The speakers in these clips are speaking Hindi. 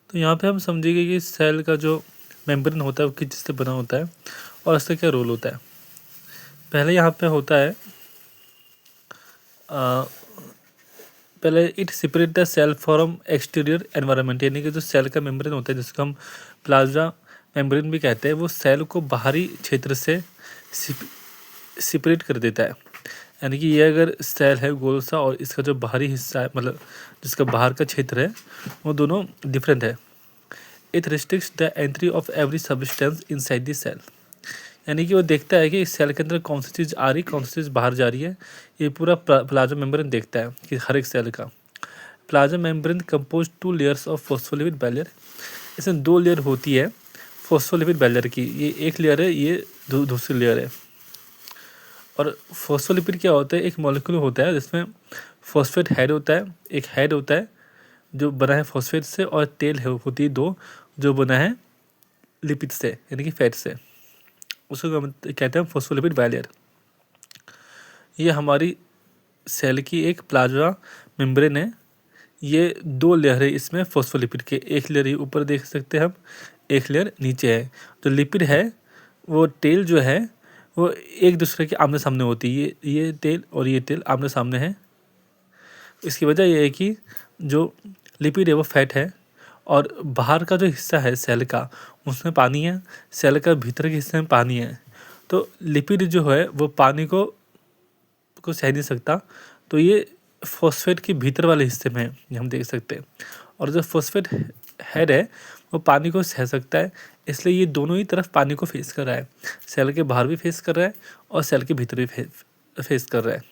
तो यहाँ पे हम समझेंगे कि सेल का जो मेम्ब्रेन होता है वो किस चीज़ से बना होता है और इसका क्या रोल होता है। पहले यहाँ पे होता है पहले it separate the cell from exterior environment, यानी कि जो सेल का मेम्ब्रेन होता है जिसको हम प्लाज्मा मेम्ब्रेन भी कहते हैं, वो सेल को बाहरी क्षेत्र से सेपरेट कर देता है। यानी कि ये अगर सेल है गोल सा और इसका जो बाहरी हिस्सा है, मतलब जिसका बाहर का क्षेत्र है, वो दोनों डिफरेंट है। It restricts the entry of every substance inside the cell, यानी कि वो देखता है कि इस सेल के अंदर कौन सी चीज़ आ रही, कौन सी चीज़ बाहर जा रही है। ये पूरा प्लाज्मा मेम्ब्रेन देखता है कि हर एक सेल का। Plasma membrane compose 2 layers of phospholipid barrier. इसमें 2 लेयर होती है फॉस्फोलिपिड बैरियर की। ये एक लेयर है, ये दूसरी लेयर है। और फॉस्फोलिपिड क्या होता है, एक मॉलिक्यूल होता है जिसमें फॉस्फेट हेड होता है, एक हेड होता है जो बना है फॉस्फेट से, और टेल होती है 2 जो बना है लिपिड से, यानी कि फैट से। उसको कहते हैं फॉस्फोलिपिड बाइलेयर। ये हमारी सेल की एक प्लाज्मा मेम्ब्रेन है। ये 2 लेयर है इसमें फॉस्फोलिपिड के, एक लेयर ऊपर देख सकते हैं हम, एक लेयर नीचे है। जो लिपिड है वो टेल जो है वो एक दूसरे के आमने सामने होती है। ये टेल और ये टेल आमने सामने है। इसकी वजह यह है कि जो लिपिड है वो फैट है और बाहर का जो हिस्सा है सेल का उसमें पानी है, सेल का भीतर के हिस्से में पानी है। तो लिपिड जो है वो पानी को सह नहीं सकता, तो ये फॉस्फेट के भीतर वाले हिस्से में है, ये हम देख सकते हैं। और जो फॉस्फेट हेड है वो पानी को सह सकता है, इसलिए ये दोनों ही तरफ पानी को फेस कर रहा है। सेल के बाहर भी फेस कर रहा है और सेल के भीतर भी फेस कर रहा है।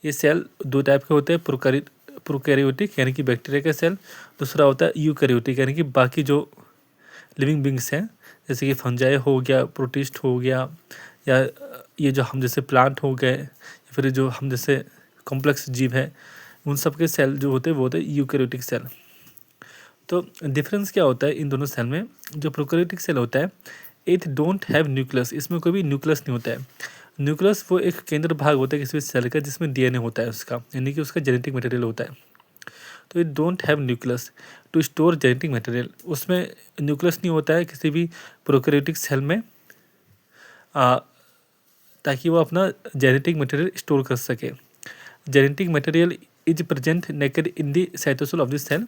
ये सेल 2 टाइप के होते हैं, प्रोकैरियोटिक यानी कि बैक्टीरिया का सेल, दूसरा होता है यूकैरियोटिक यानी कि बाकी जो लिविंग बींग्स हैं, जैसे कि फंजाई हो गया, प्रोटिस्ट हो गया, या ये जो हम जैसे प्लांट हो गए, या फिर जो हम जैसे कॉम्प्लेक्स जीव है, उन सब के सेल जो होते हैं वो होते हैं यूकैरियोटिक सेल। तो डिफरेंस क्या होता है इन दोनों सेल में। जो प्रोकैरियोटिक सेल होता है इट डोंट हैव न्यूक्लियस, इसमें कोई भी न्यूक्लियस नहीं होता है। न्यूक्लियस वो एक केंद्र भाग होता है किसी भी सेल का जिसमें डीएनए होता है उसका, यानी कि उसका जेनेटिक मटेरियल होता है। तो it don't have nucleus to store genetic material, उसमें न्यूक्लियस नहीं होता है किसी भी प्रोकैरियोटिक सेल में, ताकि वो अपना जेनेटिक मटेरियल स्टोर कर सके। Genetic material is present naked in the cytosol of the cell.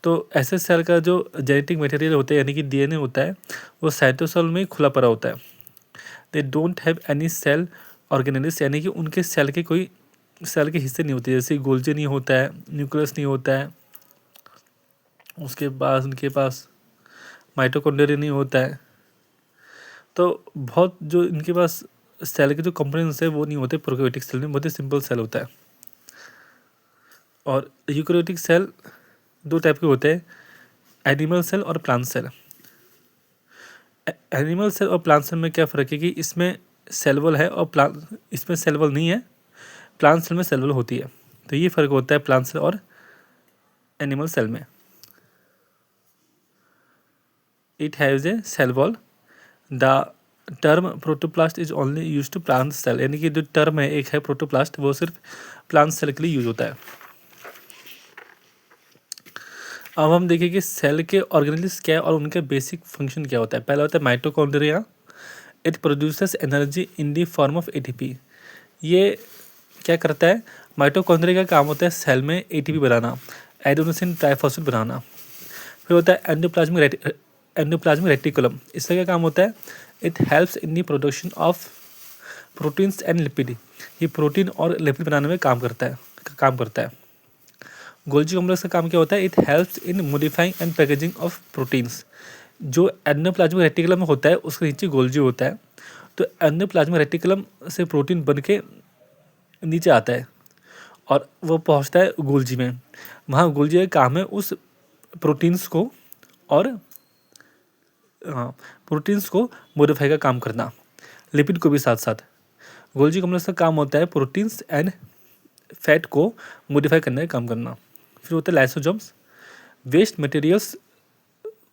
तो ऐसे सेल का जो जेनेटिक मटेरियल होता है यानी कि डीएनए होता है वो साइटोसोल में खुला पड़ा होता है। They don't have any cell organelles, यानी कि उनके सेल के कोई सेल के हिस्से नहीं होते, जैसे गोल्जी नहीं होता है, न्यूक्लियस नहीं होता है, उसके बाद उनके पास माइटोकॉन्ड्रिया नहीं होता है। तो बहुत जो इनके पास सेल के जो कंपोनेंट्स है वो नहीं होते प्रोकैरियोटिक सेल में, बहुत ही सिंपल सेल होता है। और यूकैरियोटिक सेल 2 टाइप के होते हैं, एनिमल सेल और प्लांट सेल। एनिमल सेल और प्लांट सेल में क्या फ़र्क है कि इसमें सेल वॉल है और इसमें सेल वॉल नहीं है, प्लांट सेल में सेल वॉल होती है। तो ये फ़र्क होता है प्लांट सेल और एनिमल सेल में। It has a cell wall. The term protoplast is only use to plant cell, यानी कि जो टर्म है एक है प्रोटोप्लास्ट, वो सिर्फ प्लांट सेल के लिए यूज होता है। अब हम देखें कि सेल के ऑर्गेनेल्स क्या है और उनका बेसिक फंक्शन क्या होता है। पहला होता है mitochondria. It produces energy in the form of ATP. ये क्या करता है, माइटोकॉन्ड्रिया का काम होता है सेल में एटीपी बनाना, एडेनोसिन ट्राइफॉस्फेट बनाना। फिर होता है एंडोप्लाज्मिक रेटिकुलम। इसका क्या काम होता है, it helps in the production of proteins and lipid. ये प्रोटीन और लिपिड बनाने में काम करता है। गोल्जी कॉम्प्लेक्स का काम क्या होता है, it helps in modifying and packaging of proteins. जो एंडोप्लाज्मिक रेटिकुलम होता है उसके नीचे गोल्जी होता है, तो एंडोप्लाज्मिक रेटिकुलम से प्रोटीन बन के नीचे आता है और वो पहुंचता है गोल्जी में। वहाँ गोल्जी का काम है उस प्रोटीन्स को और प्रोटीन्स को मॉडिफाई का काम करना, लिपिड को भी साथ साथ। गोल्जी कॉम्प्लेक्स का काम होता है प्रोटीन्स एंड फैट को मॉडिफाई करने का काम करना। फिर होता है लाइसोसोम्स। वेस्ट मटेरियल्स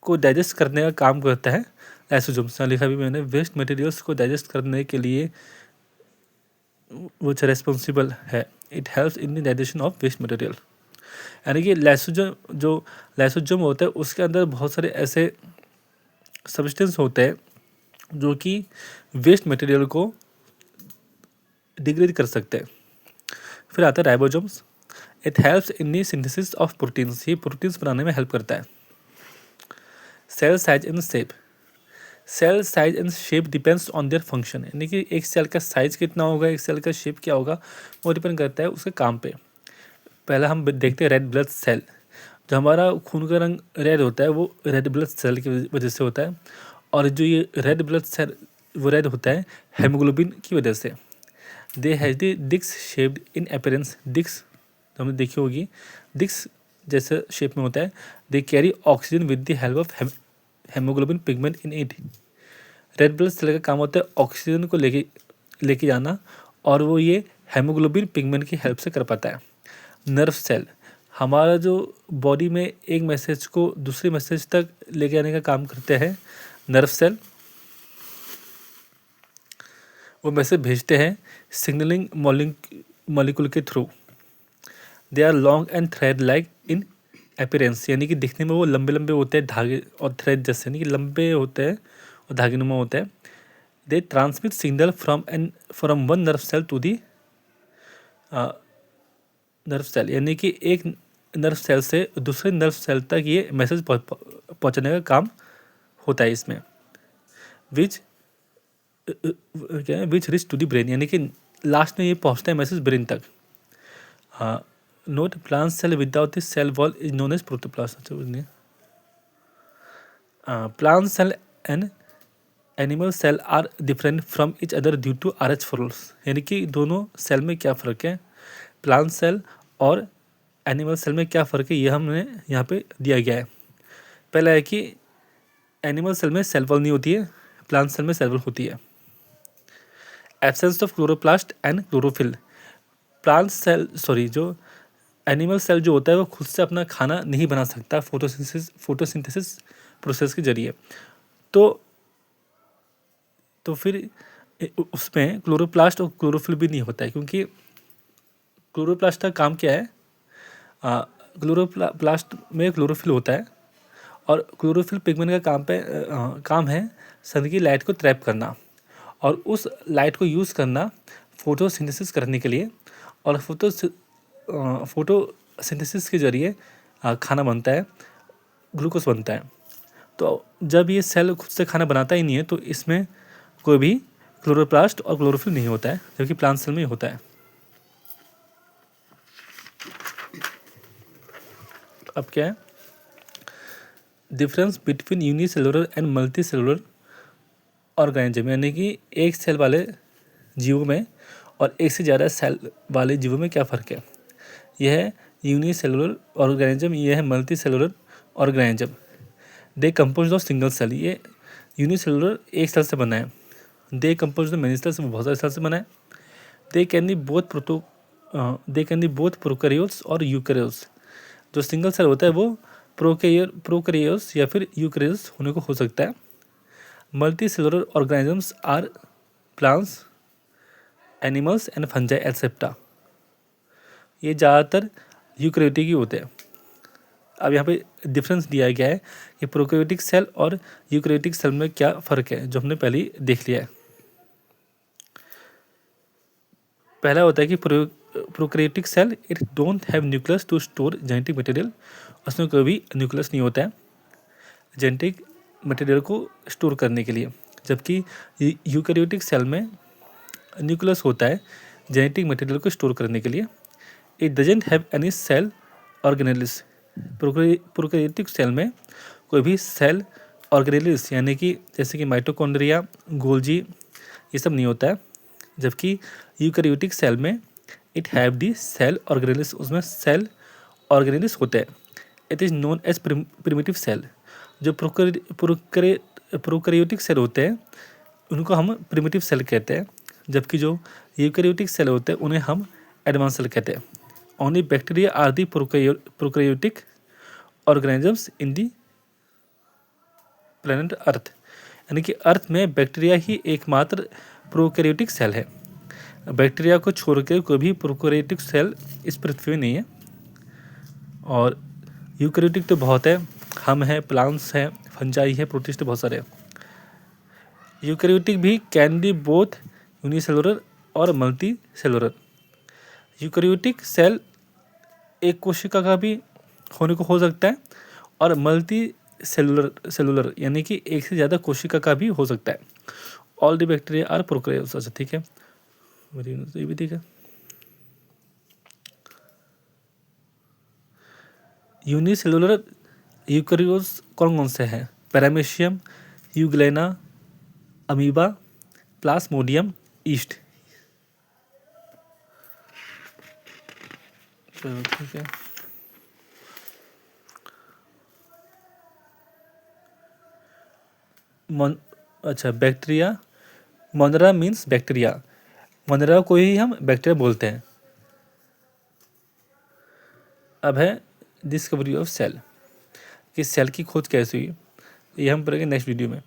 को डाइजेस्ट करने का काम करता है लाइसोसोम्स। लिखा भी मैंने, वेस्ट मटेरियल्स को डाइजेस्ट करने के लिए वो रेस्पॉन्सिबल है। It helps in the digestion of waste material. यानी कि लाइसोजोम होता है उसके अंदर बहुत सारे ऐसे सब्सटेंस होते हैं जो कि वेस्ट मटेरियल को डिग्रेड कर सकते हैं। फिर आता है ribosomes. It helps in the synthesis of proteins, ये प्रोटीन्स बनाने में हेल्प करता है। Cell size and shape, cell size and shape depends on their function, यानी कि एक सेल का साइज कितना होगा, एक सेल का शेप क्या होगा, वो डिपेंड करता है उसके काम पे। पहला हम देखते हैं रेड ब्लड सेल। जो हमारा खून का रंग रेड होता है वो रेड ब्लड सेल की वजह से होता है, और जो ये रेड ब्लड सेल वो रेड होता है हेमोग्लोबिन की वजह से। They has the disc shaped in appearance, disc तो हमने देखी होगी, डिस्क जैसे शेप में होता है। They carry oxygen with the help of haemoglobin pigment in it. Red blood cell का काम होता है ऑक्सीजन को लेके जाना, और वो ये हेमोग्लोबिन पिगमेंट की हेल्प से कर पाता है। नर्व सेल, हमारा जो बॉडी में एक मैसेज को दूसरे मैसेज तक लेके आने का काम करते हैं नर्व सेल। वो मैसेज भेजते हैं सिग्नलिंग मॉलिक्यूल के थ्रू। They are long and thread like in appearance, यानी कि दिखने में वो लंबे लंबे होते हैं धागे और थ्रेड जैसे, यानी कि लंबे होते हैं और धागे नुमा होते हैं। They transmit signal from one nerve cell to the nerve cell, यानी कि एक नर्व सेल से दूसरे नर्व सेल तक ये मैसेज पहुंचाने का काम होता है इसमें। विच क्या है, which reach to the brain, यानी कि लास्ट में ये पहुंचता है मैसेज ब्रेन तक। Note, plant cell without the cell wall is known as protoplast. Plant cell and animal cell are different from each other due to RH rules, यानी कि दोनों सेल में क्या फ़र्क है, प्लांट सेल और एनिमल सेल में क्या फ़र्क है, ये हमने यहाँ पे दिया गया है। पहला है कि एनिमल सेल में सेल वॉल नहीं होती है, प्लांट सेल में सेल वॉल होती है। Absence of chloroplast and chlorophyll, जो एनिमल सेल जो होता है वो खुद से अपना खाना नहीं बना सकता फोटोसिंथेसिस प्रोसेस के जरिए। तो फिर उसमें क्लोरोप्लास्ट और क्लोरोफिल भी नहीं होता है, क्योंकि क्लोरोप्लास्ट का काम क्या है, क्लोरोप्लास्ट में क्लोरोफिल होता है, और क्लोरोफिल पिगमेंट का काम है सन की लाइट को ट्रैप करना, और उस लाइट को यूज़ करना फोटोसिंथेसिस करने के लिए, और फोटोसिंथेसिस के जरिए खाना बनता है, ग्लूकोज बनता है। तो जब ये सेल खुद से खाना बनाता ही नहीं है तो इसमें कोई भी क्लोरोप्लास्ट और क्लोरोफिल नहीं होता है, जबकि प्लांट सेल में होता है। अब क्या है difference between unicellular and multi cellular organism, यानी कि एक सेल वाले जीवों में और एक से ज़्यादा सेल वाले जीवों में क्या फ़र्क है। यह है यूनिसेलुलर ऑर्गेनिज्म, यह है multi cellular organism. They compose of single cell, ये यूनिसेलुलर एक सेल से बना है। They compose of many cells, बहुत सारे सेल से बना है। They can be both prokaryotes और यूकैरियोट्स, जो सिंगल सेल होता है वो प्रोकैरियोट्स या फिर यूकैरियोट्स होने को हो सकता है। Multi cellular organisms are plants, animals and fungi etcetera, ये ज़्यादातर यूकैरियोटिक ही होते हैं। अब यहाँ पे डिफरेंस दिया गया है कि प्रोकैरियोटिक सेल और यूकैरियोटिक सेल में क्या फ़र्क है, जो हमने पहले ही देख लिया है। पहला होता है कि prokaryotic cell it don't have nucleus to store genetic material, उसमें कोई भी न्यूक्लियस नहीं होता है जेनेटिक मटेरियल को स्टोर करने के लिए, जबकि यूकैरियोटिक सेल में न्यूक्लियस होता है जेनेटिक मटेरियल को स्टोर करने के लिए। It doesn't have any cell organelles, prokaryotic cell में कोई भी सेल ऑर्गेनेलिस यानी कि जैसे कि माइटोकॉन्ड्रिया, गोल्जी, ये सब नहीं होता है, जबकि यूकैरियोटिक सेल में it have the cell organelles, उसमें सेल ऑर्गेनेलिस होते हैं। It is known as primitive cell, जो प्रोकैरियोटिक सेल होते हैं उनको हम प्रिमिटिव सेल कहते हैं, जबकि जो यूकैरियोटिक सेल होते हैं उन्हें हम एडवांस सेल कहते हैं। Only bacteria are the prokaryotic organisms in the planet earth, यानी कि अर्थ में बैक्टीरिया ही एकमात्र प्रोकैरियोटिक सेल है। बैक्टीरिया को छोड़कर कोई भी प्रोकैरियोटिक सेल इस पृथ्वी में नहीं है। और यूकैरियोटिक तो बहुत है, हम हैं, प्लांट्स हैं, फंजाई है, प्रोटिस्ट बहुत सारे हैं। यूकैरियोटिक भी कैन बी बोथ यूनिसेलुलर और मल्टी सेलुलर। यूकैरियोटिक सेल एक कोशिका का भी होने को हो सकता है और मल्टी सेलुलर यानी कि एक से ज़्यादा कोशिका का भी हो सकता है। All the bacteria are prokaryotes. अच्छा ठीक है, ये भी ठीक है। यूनिसेलुलर यूकैरियोट्स कौन कौन से हैं? Paramecium, euglena, amoeba, Plasmodium, east. चलो ठीक है। अच्छा बैक्टीरिया, मोनरा मीन्स बैक्टीरिया, मोनरा को ही हम बैक्टीरिया बोलते हैं। अब है डिस्कवरी ऑफ सेल, कि सेल की खोज कैसे हुई, ये हम पढ़ेंगे नेक्स्ट वीडियो में।